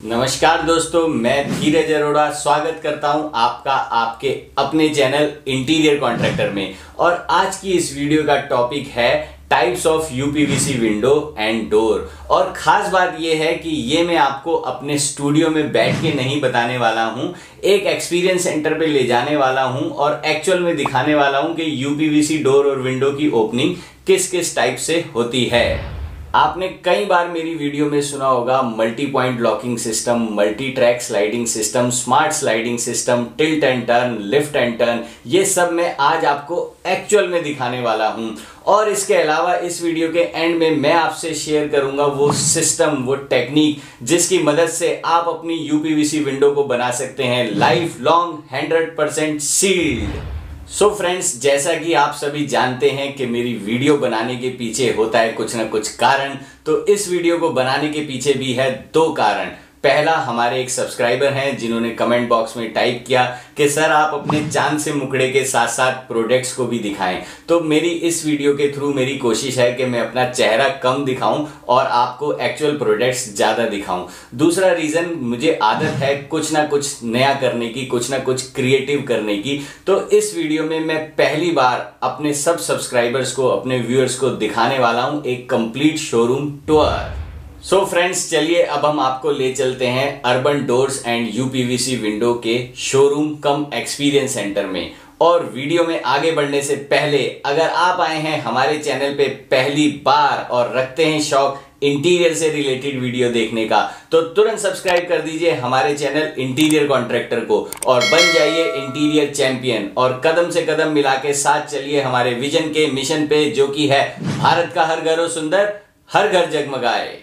नमस्कार दोस्तों, मैं धीरज अरोड़ा स्वागत करता हूं आपका आपके अपने चैनल इंटीरियर कॉन्ट्रैक्टर में। और आज की इस वीडियो का टॉपिक है types of UPVC window and door. और खास बात यह है कि ये मैं आपको अपने स्टूडियो में बैठ के नहीं बताने वाला हूं, एक एक्सपीरियंस सेंटर पे ले जाने वाला हूं और एक्चुअल में दिखाने वाला हूं कि यूपीवीसी डोर और विंडो की ओपनिंग किस किस टाइप से होती है। आपने कई बार मेरी वीडियो में सुना होगा multi point locking system, multi track sliding system, smart sliding system, tilt and turn, lift and turn. ये सब मैं आज आपको एक्चुअल में दिखाने वाला हूं। और इसके अलावा इस वीडियो के एंड में मैं आपसे शेयर करूंगा वो सिस्टम, वो टेक्निक जिसकी मदद से आप अपनी यूपीवीसी विंडो को बना सकते हैं life long 100% sealed. So friends, जैसा कि आप सभी जानते हैं कि मेरी वीडियो बनाने के पीछे होता है कुछ ना कुछ कारण, तो इस वीडियो को बनाने के पीछे भी है दो कारण। पहला, हमारे एक सब्सक्राइबर हैं जिन्होंने कमेंट बॉक्स में टाइप किया कि सर आप अपने चांद से मुकड़े के साथ साथ प्रोडक्ट्स को भी दिखाएं। तो मेरी इस वीडियो के थ्रू मेरी कोशिश है कि मैं अपना चेहरा कम दिखाऊं और आपको एक्चुअल प्रोडक्ट्स ज्यादा दिखाऊं। दूसरा रीजन, मुझे आदत है कुछ ना कुछ नया करने की, कुछ ना कुछ क्रिएटिव करने की। तो इस वीडियो में मैं पहली बार अपने सब सब्सक्राइबर्स को, अपने व्यूअर्स को दिखाने वाला हूं एक complete showroom tour. So friends, चलिए अब हम आपको ले चलते हैं urban doors and UPVC window के शोरूम कम एक्सपीरियंस सेंटर में। और वीडियो में आगे बढ़ने से पहले, अगर आप आए हैं हमारे चैनल पे पहली बार और रखते हैं शौक इंटीरियर से रिलेटेड वीडियो देखने का, तो तुरंत सब्सक्राइब कर दीजिए हमारे चैनल इंटीरियर कॉन्ट्रैक्टर को और बन जाइए इंटीरियर चैंपियन। और कदम से कदम मिला के साथ चलिए हमारे विजन के मिशन पे, जो कि है भारत का हर घर हो सुंदर, हर घर जगमगाए।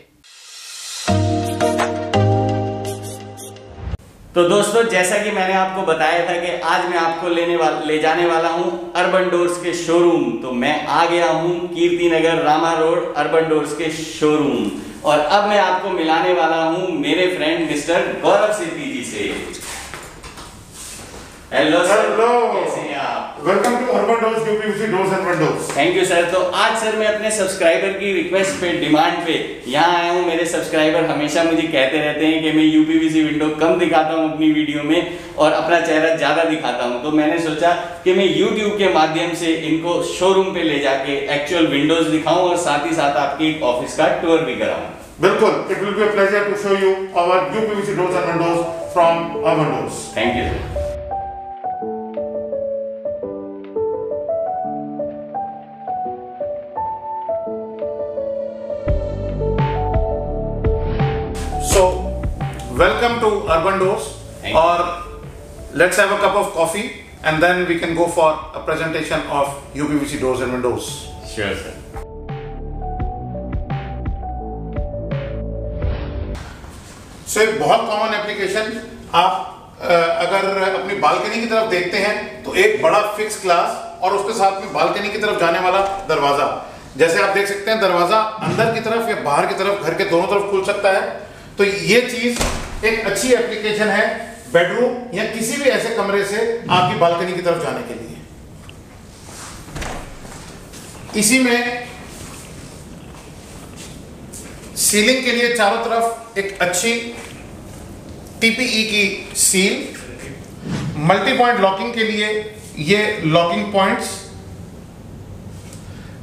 तो दोस्तों, जैसा कि मैंने आपको बताया था कि आज मैं आपको ले जाने वाला हूं अर्बन डोर्स के शोरूम। तो मैं आ गया हूं Kirti Nagar Rama road urban doors के शोरूम। और अब मैं आपको मिलाने वाला हूं मेरे फ्रेंड मिस्टर गौरव सिद्धि जी से। हेलो सर, कैसे हैं आप? Welcome to Urban Doors UPVC doors and windows. Thank you sir. तो आज सर मैं अपने सब्सक्राइबर की रिक्वेस्ट पे, डिमांड पे यहाँ आया हूँ। मेरे सब्सक्राइबर हमेशा मुझे कहते रहते हैं कि मैं यूपीवीसी विंडो कम दिखाता हूँ अपनी वीडियो में और अपना चेहरा ज्यादा दिखाता हूँ। तो मैंने सोचा कि मैं यूट्यूब के माध्यम से इनको शोरूम पे ले जाके एक्चुअल विंडोज दिखाऊं और साथ ही साथ आपकी ऑफिस का टूर भी कराऊं। बिल्कुल, it will be a pleasure to show you our UPVC doors and windows from Urban Doors. Thank you sir. Welcome to Urban Doors, or let's have a cup of coffee and then we can go for a presentation of UPVC doors and windows. Sure sir. So एक बहुत common application, आप अगर अपनी balcony की तरफ देखते हैं तो एक बड़ा फिक्स ग्लास और उसके साथ में बालकनी की तरफ जाने वाला दरवाजा। जैसे आप देख सकते हैं, दरवाजा अंदर की तरफ या बाहर की तरफ, घर के दोनों तरफ खुल सकता है। तो ये चीज एक अच्छी एप्लीकेशन है बेडरूम या किसी भी ऐसे कमरे से आपकी बालकनी की तरफ जाने के लिए। इसी में सीलिंग के लिए चारों तरफ एक अच्छी टीपीई की सील, मल्टी पॉइंट लॉकिंग के लिए ये लॉकिंग पॉइंट्स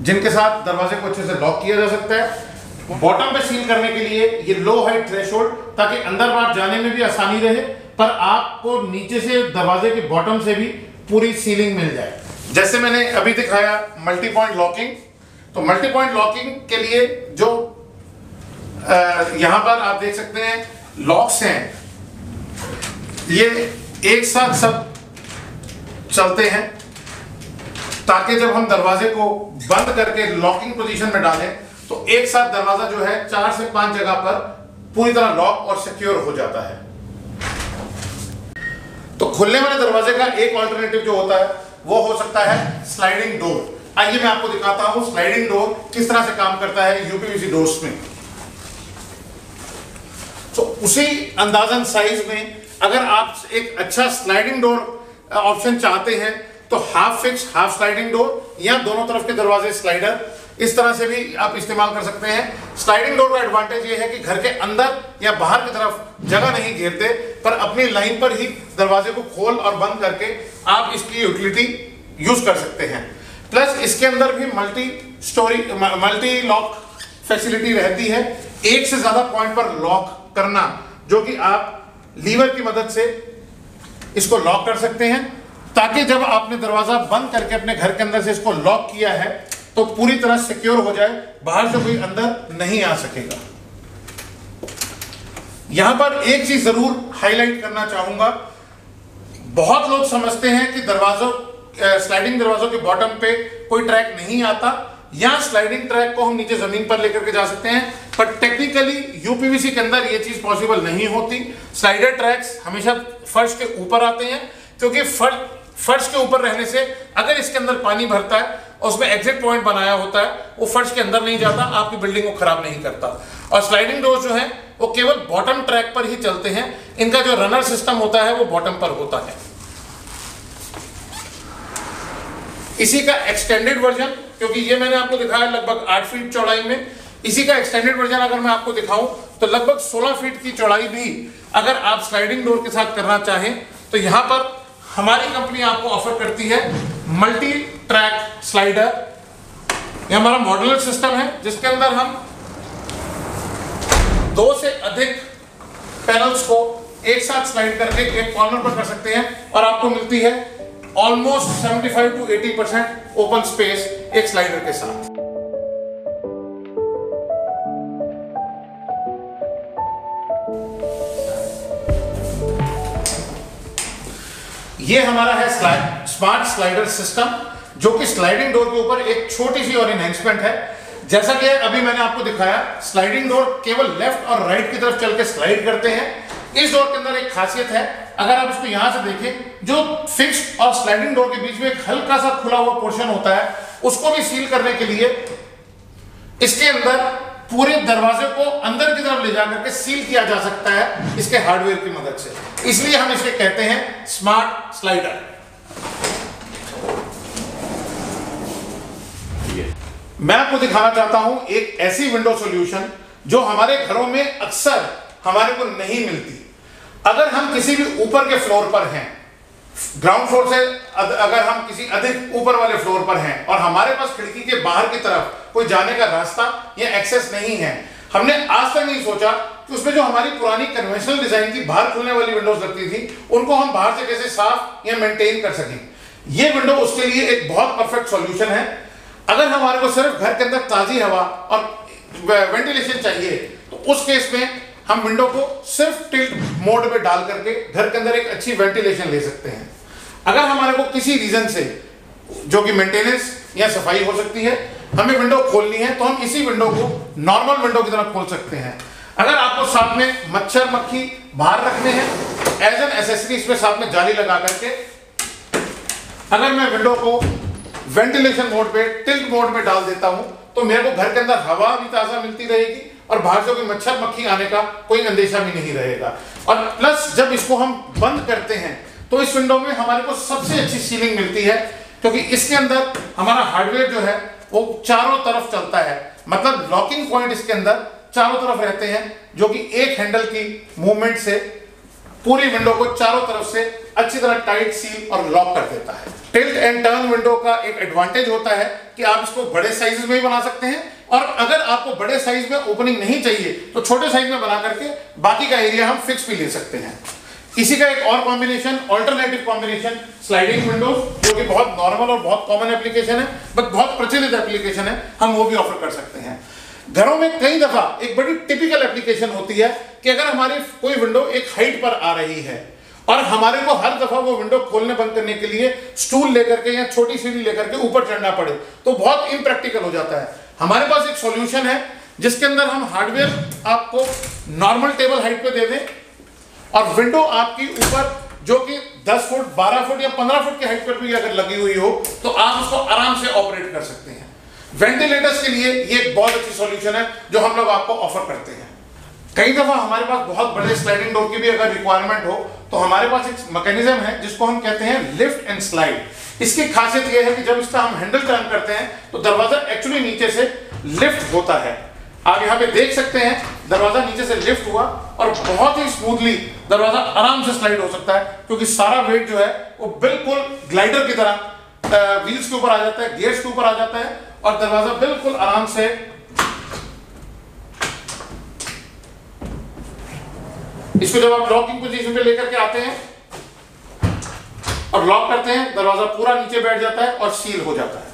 जिनके साथ दरवाजे को अच्छे से लॉक किया जा सकता है। बॉटम पे सील करने के लिए ये लो हाइट थ्रेशोल्ड, ताकि अंदर बाहर जाने में भी आसानी रहे, पर आपको नीचे से दरवाजे के बॉटम से भी पूरी सीलिंग मिल जाए। जैसे मैंने अभी दिखाया मल्टी पॉइंट लॉकिंग, तो मल्टी पॉइंट लॉकिंग के लिए जो यहां पर आप देख सकते हैं लॉक्स हैं, ये एक साथ सब चलते हैं, ताकि जब हम दरवाजे को बंद करके लॉकिंग पोजीशन में डालें तो एक साथ दरवाजा जो है 4 से 5 जगह पर पूरी तरह लॉक और सिक्योर हो जाता है। तो खुलने वाले दरवाजे का एक ऑल्टरनेटिव जो होता है वो हो सकता है स्लाइडिंग डोर। आइए मैं आपको दिखाता हूं स्लाइडिंग डोर किस तरह से काम करता है यूपीवीसी डोर्स में। तो उसी अंदाजन साइज में अगर आप एक अच्छा स्लाइडिंग डोर ऑप्शन चाहते हैं तो half fix half sliding door या दोनों तरफ के दरवाजे स्लाइडर इस तरह से भी आप इस्तेमाल कर सकते हैं। स्लाइडिंग डोर का एडवांटेज ये है कि घर के अंदर या बाहर की तरफ जगह नहीं घेरते, पर अपनी लाइन पर ही दरवाजे को खोल और बंद करके आप इसकी यूटिलिटी यूज कर सकते हैं। प्लस इसके अंदर भी मल्टी लॉक फैसिलिटी रहती है, एक से ज्यादा पॉइंट पर लॉक करना, जो कि आप लीवर की मदद से इसको लॉक कर सकते हैं, ताकि जब आपने दरवाजा बंद करके अपने घर के अंदर से इसको लॉक किया है तो पूरी तरह सिक्योर हो जाए, बाहर से कोई अंदर नहीं आ सकेगा। यहां पर एक चीज जरूर हाईलाइट करना चाहूंगा, बहुत लोग समझते हैं कि स्लाइडिंग दरवाजों के बॉटम पे कोई ट्रैक नहीं आता, या स्लाइडिंग ट्रैक को हम नीचे जमीन पर लेकर के जा सकते हैं, पर टेक्निकली यूपीवीसी के अंदर ये चीज पॉसिबल नहीं होती। स्लाइडर ट्रैक्स हमेशा फर्श के ऊपर आते हैं, क्योंकि फर्श के ऊपर रहने से अगर इसके अंदर पानी भरता है और उसमें एग्जिट पॉइंट बनाया होता है, वो फर्श के अंदर नहीं जाता, आपकी बिल्डिंग को खराब नहीं करता। और स्लाइडिंग डोर जो है वो केवल बॉटम ट्रैक पर ही चलते हैं, इनका जो रनर सिस्टम होता है वो बॉटम पर होता है। इसी का एक्सटेंडेड वर्जन, क्योंकि ये मैंने आपको दिखाया लगभग 8 फीट चौड़ाई में, इसी का एक्सटेंडेड वर्जन अगर मैं आपको दिखाऊं तो लगभग 16 फीट की चौड़ाई भी अगर आप स्लाइडिंग डोर के साथ करना चाहें तो यहां पर हमारी कंपनी आपको ऑफर करती है मल्टी ट्रैक स्लाइडर। यह हमारा मॉड्यूलर सिस्टम है, जिसके अंदर हम 2 से अधिक पैनल्स को एक साथ स्लाइड करके एक कॉर्नर पर कर सकते हैं, और आपको मिलती है ऑलमोस्ट 75 to 80% ओपन स्पेस एक स्लाइडर के साथ। ये हमारा है स्मार्ट स्लाइडर सिस्टम, जो कि स्लाइडिंग डोर के ऊपर एक छोटी सी और एनहांसमेंट है। जैसा कि अभी मैंने आपको दिखाया, स्लाइडिंग डोर केवल लेफ्ट और राइट की तरफ चल के स्लाइड करते हैं। इस डोर के अंदर एक खासियत है, अगर आप इसको यहां से देखें, जो फिक्स्ड और स्लाइडिंग डोर के बीच में एक हल्का सा खुला हुआ पोर्शन होता है, उसको भी सील करने के लिए इसके अंदर पूरे दरवाजे को अंदर की तरफ ले जाकर के सील किया जा सकता है इसके हार्डवेयर की मदद से। इसलिए हम इसे कहते हैं स्मार्ट स्लाइडर। मैं आपको दिखाना चाहता हूं एक ऐसी विंडो सॉल्यूशन जो हमारे घरों में अक्सर हमारे को नहीं मिलती। अगर हम किसी भी ऊपर के फ्लोर पर हैं, ग्राउंड फ्लोर से अगर हम किसी अधिक ऊपर वाले फ्लोर पर हैं और हमारे पास खिड़की के बाहर की तरफ कोई जाने का रास्ता या एक्सेस नहीं है, हमने आज तक नहीं सोचा कि उसमें जो हमारी पुरानी कन्वेंशनल डिजाइन की बाहर खुलने वाली विंडोज लगती थी, उनको हम बाहर से कैसे साफ या मेंटेन कर सकें। ये विंडो उसके लिए एक बहुत परफेक्ट सॉल्यूशन है। अगर हमारे को सिर्फ घर के अंदर ताजी हवा और वेंटिलेशन चाहिए, तो उस केस में हम विंडो को सिर्फ टिल्ट मोड में डाल करके घर के अंदर एक अच्छी वेंटिलेशन ले सकते हैं। अगर हमारे को किसी रीजन से, जो कि मेंटेनेंस या सफाई हो सकती है, हमें विंडो खोलनी है, तो हम इसी विंडो को नॉर्मल विंडो की तरह खोल सकते हैं। अगर आपको साथ में मच्छर मक्खी बाहर रखने हैं, एज एन एसेसरी इसमें साथ में जाली लगा करके अगर मैं विंडो को वेंटिलेशन मोड पे टिल्ट मोड में डाल देता हूं, तो मेरे को घर के अंदर हवा भी ताजा मिलती रहेगी और बाहर से कोई मच्छर मक्खी आने का कोई अंदेशा भी नहीं रहेगा। और प्लस जब इसको हम बंद करते हैं तो इस विंडो में हमारे को सबसे अच्छी सीलिंग मिलती है, क्योंकि इसके अंदर हमारा हार्डवेयर जो है वो चारों तरफ चलता है। मतलब लॉकिंग पॉइंट इसके अंदर चारों तरफ रहते हैं, जो कि एक हैंडल की मूवमेंट से पूरी विंडो को चारों तरफ से अच्छी तरह टाइट सील और लॉक कर देता है। टिल्ट एंड टर्न विंडो का एक एडवांटेज होता है कि आप इसको बड़े साइज में भी बना सकते हैं, और अगर आपको बड़े साइज में ओपनिंग नहीं चाहिए तो छोटे साइज में बना करके बाकी का एरिया हम फिक्स भी ले सकते हैं। इसी का एक और combination, alternative combination, sliding window, जो कि बहुत नॉर्मल और बहुत कॉमन एप्लीकेशन है, बट बहुत प्रचलित एप्लीकेशन है, हम वो भी ऑफर कर सकते हैं। घरों में कई दफा एक बड़ी टिपिकल एप्लीकेशन होती है कि अगर हमारी कोई विंडो एक हाइट पर आ रही है और हमारे को हर दफा वो विंडो खोलने बंद करने के लिए स्टूल लेकर के या छोटी सीढ़ी लेकर के ऊपर चढ़ना पड़े, तो बहुत इम्प्रैक्टिकल हो जाता है। हमारे पास एक सॉल्यूशन है जिसके अंदर हम हार्डवेयर आपको नॉर्मल टेबल हाइट पे दे दें और विंडो आपकी ऊपर, जो कि 10 फुट 12 फुट या 15 फुट की हाइट पर भी अगर लगी हुई हो, तो आप उसको आराम से ऑपरेट कर सकते हैं। वेंटिलेटर्स के लिए ये एक बहुत अच्छी सॉल्यूशन है जो हम लोग आपको ऑफर करते हैं। कई दफा हमारे पास बहुत बड़े स्लाइडिंग डोर की भी अगर रिक्वायरमेंट हो तो हमारे पास एक मैकेनिज्म है जिसको हम कहते हैं लिफ्ट एंड स्लाइड। इसकी खासियत यह है कि जब इसका हम हैंडल टर्न करते हैं तो दरवाजा एक्चुअली नीचे से लिफ्ट होता है। आप यहाँ पे देख सकते हैं दरवाजा नीचे से लिफ्ट हुआ और बहुत ही स्मूथली दरवाजा आराम से स्लाइड हो सकता है, क्योंकि सारा वेट जो है वो बिल्कुल ग्लाइडर की तरह व्हील्स के ऊपर आ जाता है, गियर्स के ऊपर आ जाता है और दरवाजा बिल्कुल आराम से इसको जब आप लॉकिंग पोजीशन पे लेकर के आते हैं और लॉक करते हैं, दरवाजा पूरा नीचे बैठ जाता है और सील हो जाता है।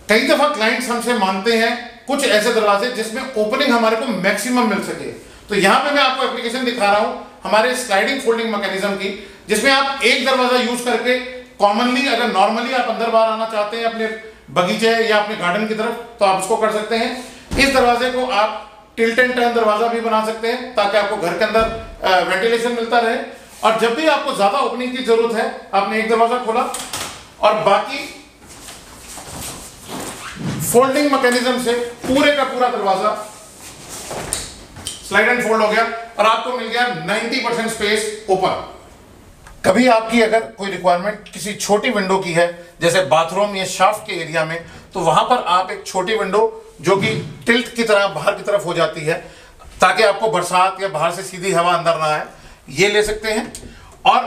कई दफा क्लाइंट्स हमसे मांगते हैं कुछ ऐसे दरवाजे जिसमें ओपनिंग हमारे को मैक्सिमम मिल सके। तो यहां पे मैं आपको एप्लीकेशन दिखा रहा हूं हमारे स्लाइडिंग फोल्डिंग मैकेनिज्म की, जिसमें आप एक दरवाजा यूज करके कॉमनली अगर नॉर्मली आप अंदर बाहर आना चाहते हैं अपने बगीचे या अपने गार्डन की तरफ तो आप उसको कर सकते हैं। इस दरवाजे को आप टिल्ट एंड टर्न दरवाजा भी बना सकते हैं ताकि आपको घर के अंदर वेंटिलेशन मिलता रहे। और जब भी आपको ज्यादा ओपनिंग की जरूरत है, आपने एक दरवाजा खोला और बाकी फोल्डिंग मैकेनिज्म से पूरे का पूरा दरवाजा स्लाइड एंड फोल्ड हो गया और आपको मिल गया 90% स्पेस ओपन। कभी आपकी अगर कोई रिक्वायरमेंट किसी छोटी विंडो की है, जैसे बाथरूम या शाफ्ट के एरिया में, तो वहां पर आप एक छोटी विंडो जो कि टिल्ट की तरह बाहर की तरफ हो जाती है ताकि आपको बरसात या बाहर से सीधी हवा अंदर ना आए, ये ले सकते हैं। और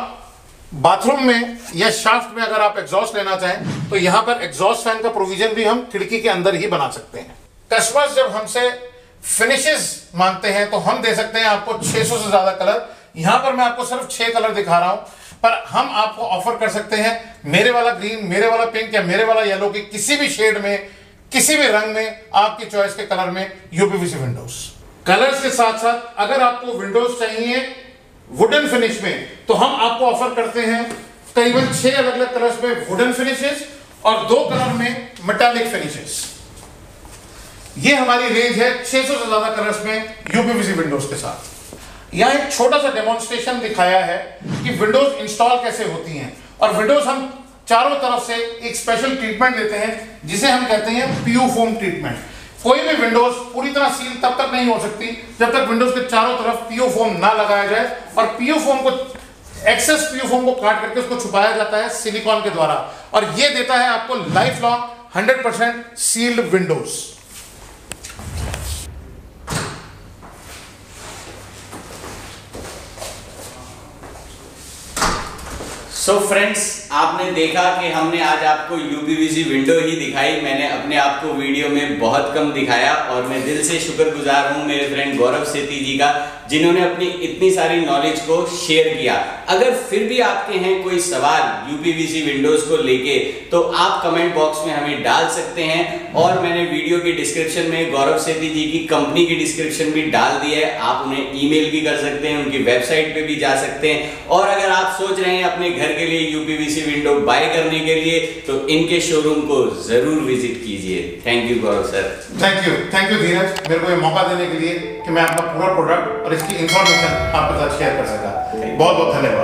बाथरूम में या शाफ्ट में अगर आप एग्जॉस्ट लेना चाहें तो यहां पर एग्जॉस्ट फैन का प्रोविजन भी हम खिड़की के अंदर ही बना सकते हैं। कस्टमर्स जब हमसे फिनिशेस मांगते हैं तो हम दे सकते हैं आपको 600 से ज्यादा कलर। यहां पर मैं आपको सिर्फ 6 कलर दिखा रहा हूं, पर हम आपको ऑफर कर सकते हैं मेरे वाला ग्रीन, मेरे वाला पिंक या मेरे वाला येलो की किसी भी शेड में, किसी भी रंग में, आपकी चॉइस के कलर में यूपीवीसी विंडोज। कलर्स के साथ साथ अगर आपको विंडोज चाहिए वुडन फिनिश में तो हम आपको ऑफर करते हैं करीबन 6 अलग अलग कलर्स में वुडन फिनिशेस और 2 कलर में मेटालिक फिनिशेस। ये हमारी रेंज है 600 से ज्यादा कलर्स में यूपीवीसी विंडोज के साथ। यहां एक छोटा सा डेमोन्स्ट्रेशन दिखाया है कि विंडोज इंस्टॉल कैसे होती हैं। और विंडोज हम चारों तरफ से एक स्पेशल ट्रीटमेंट देते हैं जिसे हम कहते हैं पीयू फोम ट्रीटमेंट। कोई भी विंडोज पूरी तरह सील तब तक नहीं हो सकती जब तक विंडोज के चारों तरफ पीयू फोम ना लगाया जाए, और पीयू फोम को एक्सेस पीयू फोम को काट करके उसको छुपाया जाता है सिलिकॉन के द्वारा, और ये देता है आपको life long 100% sealed windows. So friends, आपने देखा कि हमने आज आपको यूपीवीसी विंडो ही दिखाई। मैंने अपने आप को वीडियो में बहुत कम दिखाया और मैं दिल से शुक्रगुजार हूं मेरे फ्रेंड गौरव सेठी जी का, जिन्होंने अपनी इतनी सारी नॉलेज को शेयर किया। अगर फिर भी आपके हैं कोई सवाल यूपीवीसी विंडोज को लेके तो आप कमेंट बॉक्स में हमें डाल सकते हैं, और मैंने वीडियो की डिस्क्रिप्शन में गौरव सेठी जी की कंपनी की डिस्क्रिप्शन भी डाल दी है। आप उन्हें ईमेल भी कर सकते हैं, उनकी वेबसाइट पे भी जा सकते हैं। और अगर आप सोच रहे हैं अपने घर के लिए यूपीवीसी विंडो बाय करने के लिए तो इनके शोरूम को जरूर विजिट कीजिए। Thank you Gaurav sir. Thank you Dheeraj, मेरे को ये मौका देने के लिए कि मैं आपका पूरा प्रोडक्ट और इसकी इंफॉर्मेशन आपके साथ शेयर कर सका। बहुत बहुत धन्यवाद।